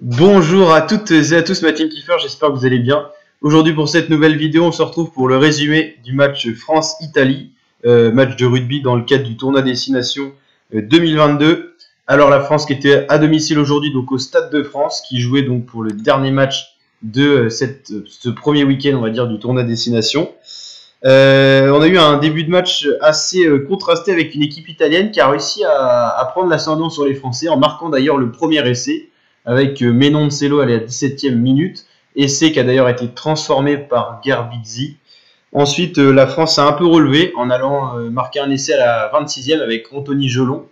Bonjour à toutes et à tous, ma team Kiffer, j'espère que vous allez bien. Aujourd'hui pour cette nouvelle vidéo, on se retrouve pour le résumé du match France-Italie, match de rugby dans le cadre du tournoi Destination 2022. Alors la France qui était à domicile aujourd'hui, donc au Stade de France, qui jouait donc pour le dernier match de ce premier week-end, on va dire, du tournoi Destination. On a eu un début de match assez contrasté avec une équipe italienne qui a réussi à prendre l'ascendant sur les Français en marquant d'ailleurs le premier essai avec Menoncello à la 17e minute, essai qui a d'ailleurs été transformé par Gerbizzi. Ensuite, la France a un peu relevé en allant marquer un essai à la 26e avec Anthony Gelon,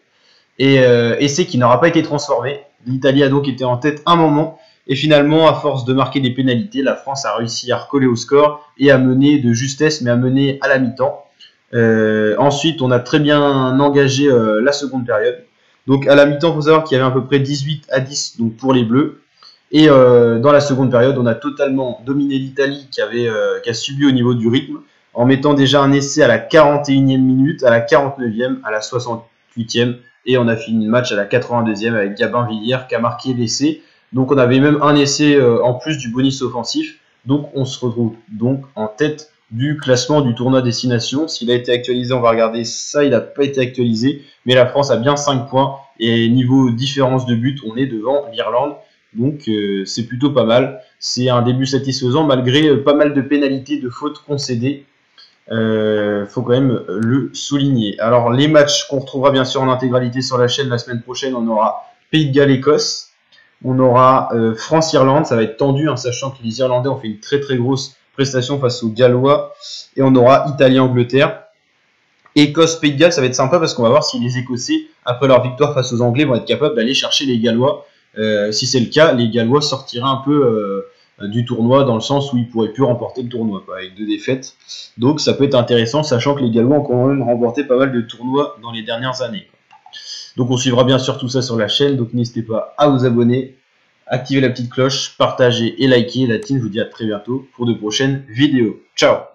et essai qui n'aura pas été transformé. L'Italie a donc été en tête un moment, et finalement, à force de marquer des pénalités, la France a réussi à recoller au score et à mener de justesse, mais à mener à la mi-temps. Ensuite, on a très bien engagé la seconde période. Donc à la mi-temps, il faut savoir qu'il y avait à peu près 18-10 donc pour les Bleus. Et dans la seconde période, on a totalement dominé l'Italie qui a subi au niveau du rythme, en mettant déjà un essai à la 41e minute, à la 49e, à la 68e, et on a fini le match à la 82e avec Gabin Villière qui a marqué l'essai. Donc on avait même un essai en plus du bonus offensif. Donc on se retrouve donc en tête du classement du tournoi Destination. S'il a été actualisé, on va regarder ça, il n'a pas été actualisé, mais la France a bien 5 points, et niveau différence de but, on est devant l'Irlande, donc c'est plutôt pas mal. C'est un début satisfaisant malgré pas mal de pénalités, de fautes concédées, faut quand même le souligner. Alors les matchs qu'on retrouvera bien sûr en intégralité sur la chaîne la semaine prochaine, on aura Pays de Galles-Écosse, on aura France-Irlande, ça va être tendu, hein, sachant que les Irlandais ont fait une très très grosse prestation face aux Gallois, et on aura Italie-Angleterre. Écosse-Pays de Galles, ça va être sympa parce qu'on va voir si les Écossais, après leur victoire face aux Anglais, vont être capables d'aller chercher les Gallois. Si c'est le cas, les Gallois sortiraient un peu du tournoi, dans le sens où ils pourraient plus remporter le tournoi, quoi, avec 2 défaites. Donc ça peut être intéressant, sachant que les Gallois ont quand même remporté pas mal de tournois dans les dernières années, quoi. Donc on suivra bien sûr tout ça sur la chaîne, donc n'hésitez pas à vous abonner, activer la petite cloche, partager et liker. La team, je vous dis à très bientôt pour de prochaines vidéos. Ciao!